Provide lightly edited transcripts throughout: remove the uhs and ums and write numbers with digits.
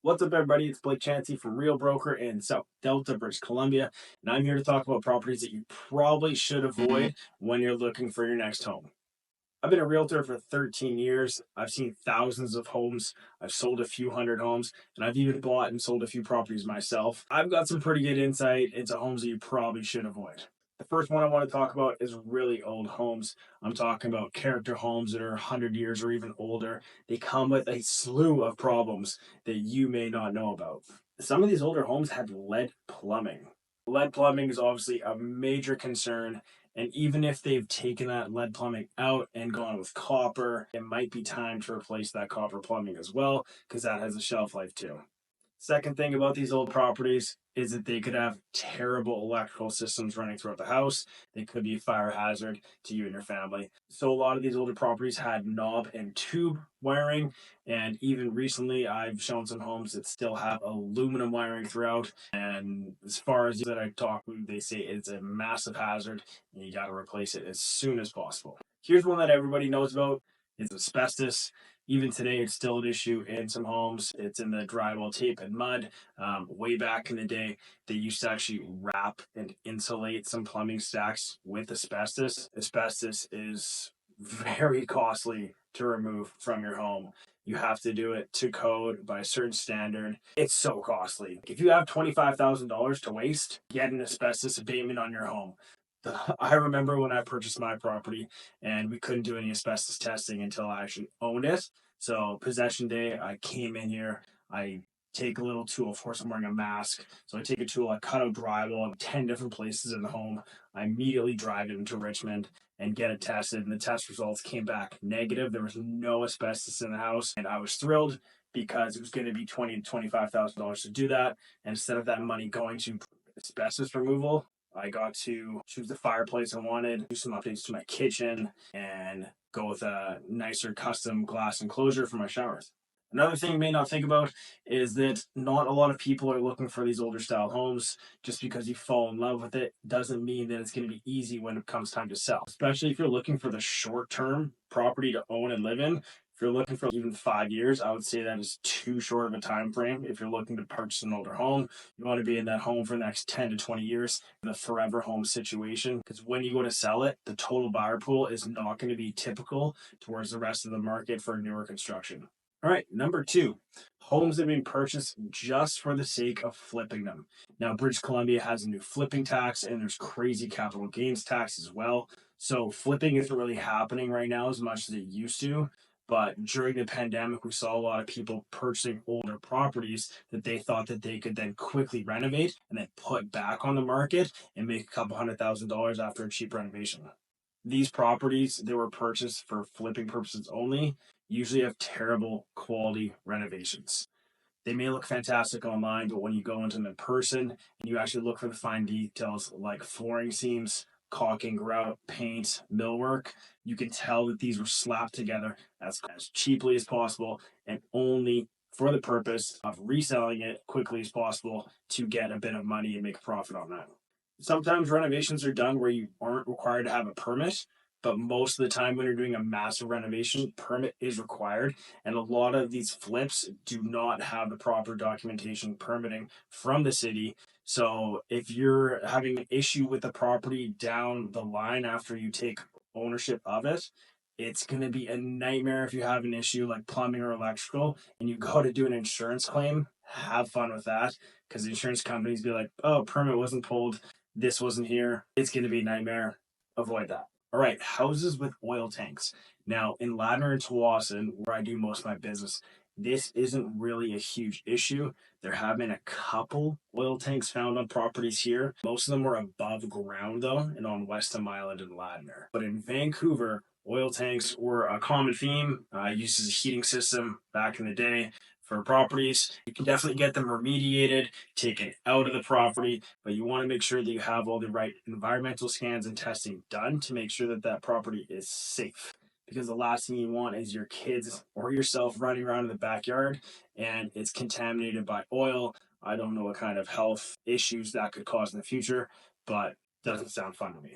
What's up, everybody? It's Blake Chancey from Real Broker in South Delta, British Columbia, and I'm here to talk about properties that you probably should avoid when you're looking for your next home. I've been a realtor for 13 years. I've seen thousands of homes. I've sold a few hundred homes, and I've even bought and sold a few properties myself. I've got some pretty good insight into homes that you probably should avoid. The first one I want to talk about is really old homes. I'm talking about character homes that are 100 years or even older. They come with a slew of problems that you may not know about. Some of these older homes had lead plumbing. Lead plumbing is obviously a major concern, and even if they've taken that lead plumbing out and gone with copper, it might be time to replace that copper plumbing as well, because that has a shelf life too. Second thing about these old properties is that they could have terrible electrical systems running throughout the house. They could be a fire hazard to you and your family. So a lot of these older properties had knob and tube wiring, and even recently I've shown some homes that still have aluminum wiring throughout. And as far as that I talk, they say it's a massive hazard and you got to replace it as soon as possible. Here's one that everybody knows about. It's asbestos. Even today, it's still an issue in some homes. It's in the drywall, tape, and mud. Way back in the day, they used to actually wrap and insulate some plumbing stacks with asbestos. Asbestos is very costly to remove from your home. You have to do it to code by a certain standard. It's so costly. If you have $25,000 to waste, get an asbestos abatement on your home. I remember when I purchased my property and we couldn't do any asbestos testing until I actually owned it. So possession day, I came in here, I take a little tool. Of course, I'm wearing a mask. So I take a tool, I cut out drywall in 10 different places in the home. I immediately drive it into Richmond and get it tested. And the test results came back negative. There was no asbestos in the house. And I was thrilled because it was going to be $20,000 to $25,000 to do that. And instead of that money going to asbestos removal, I got to choose the fireplace I wanted, do some updates to my kitchen, and go with a nicer custom glass enclosure for my showers. Another thing you may not think about is that not a lot of people are looking for these older style homes. Just because you fall in love with it doesn't mean that it's going to be easy when it comes time to sell. Especially if you're looking for the short term property to own and live in. If you're looking for even 5 years, I would say that is too short of a time frame. If you're looking to purchase an older home, you want to be in that home for the next 10 to 20 years, in the forever home situation. Because when you go to sell it, the total buyer pool is not going to be typical towards the rest of the market for newer construction. All right, number two, homes that have been purchased just for the sake of flipping them. Now, British Columbia has a new flipping tax, and there's crazy capital gains tax as well. So flipping isn't really happening right now as much as it used to. But during the pandemic, we saw a lot of people purchasing older properties that they thought that they could then quickly renovate and then put back on the market and make a couple $100,000 after a cheap renovation. These properties that were purchased for flipping purposes only usually have terrible quality renovations. They may look fantastic online, but when you go into them in person and you actually look for the fine details like flooring seams, caulking, grout, paint, millwork, you can tell that these were slapped together as cheaply as possible and only for the purpose of reselling it quickly as possible to get a bit of money and make a profit on that. Sometimes renovations are done where you aren't required to have a permit, but most of the time when you're doing a massive renovation, permit is required. And a lot of these flips do not have the proper documentation permitting from the city. So if you're having an issue with the property down the line after you take ownership of it, it's going to be a nightmare if you have an issue like plumbing or electrical and you go to do an insurance claim. Have fun with that because the insurance companies be like, oh, permit wasn't pulled, this wasn't here. It's going to be a nightmare. Avoid that. All right, houses with oil tanks. Now, in Ladner and Tsawwassen, where I do most of my business, this isn't really a huge issue. There have been a couple oil tanks found on properties here. Most of them were above ground, though, and on Westham Island and Ladner. But in Vancouver, oil tanks were a common theme, used as a heating system back in the day for properties. You can definitely get them remediated, taken out of the property, but you want to make sure that you have all the right environmental scans and testing done to make sure that that property is safe. Because the last thing you want is your kids or yourself running around in the backyard and it's contaminated by oil. I don't know what kind of health issues that could cause in the future, but doesn't sound fun to me.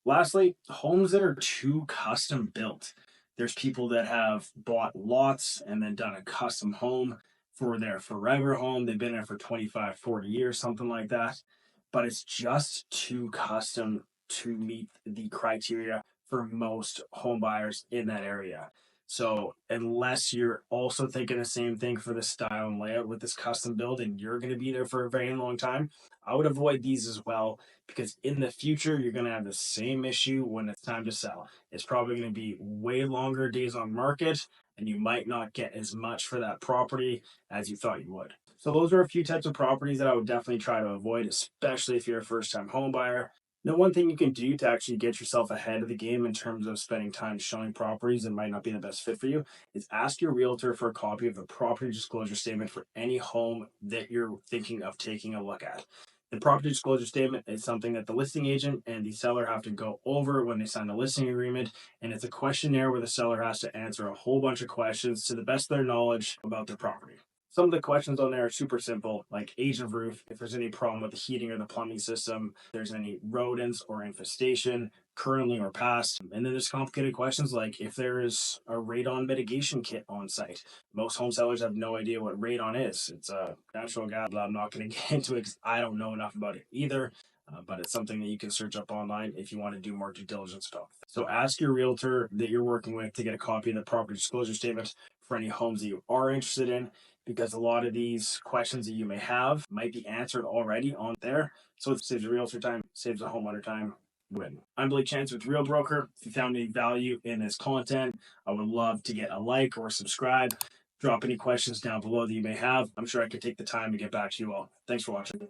Lastly, homes that are too custom built. There's people that have bought lots and then done a custom home. for their forever home. They've been there for 25, 40 years, something like that. But it's just too custom to meet the criteria for most home buyers in that area. So unless you're also thinking the same thing for the style and layout with this custom build and you're going to be there for a very long time, I would avoid these as well, because in the future you're going to have the same issue when it's time to sell. It's probably going to be way longer days on market and you might not get as much for that property as you thought you would. So those are a few types of properties that I would definitely try to avoid, especially if you're a first time home buyer. Now, one thing you can do to actually get yourself ahead of the game in terms of spending time showing properties that might not be the best fit for you is ask your realtor for a copy of the property disclosure statement for any home that you're thinking of taking a look at. The property disclosure statement is something that the listing agent and the seller have to go over when they sign the listing agreement, and it's a questionnaire where the seller has to answer a whole bunch of questions to the best of their knowledge about their property. Some of the questions on there are super simple, like age of roof, if there's any problem with the heating or the plumbing system, if there's any rodents or infestation, currently or past. And then there's complicated questions like if there is a radon mitigation kit on site. Most home sellers have no idea what radon is. It's a natural gas. I'm not going to get into it because I don't know enough about it either. But it's something that you can search up online if you want to do more due diligence about. So ask your realtor that you're working with to get a copy of the property disclosure statement for any homes that you are interested in, because a lot of these questions that you may have might be answered already on there. So it saves a realtor time, saves a homeowner time. Win. I'm Blake Chancey with Real Broker. If you found any value in this content, I would love to get a like or subscribe. Drop any questions down below that you may have. I'm sure I could take the time to get back to you all. Thanks for watching.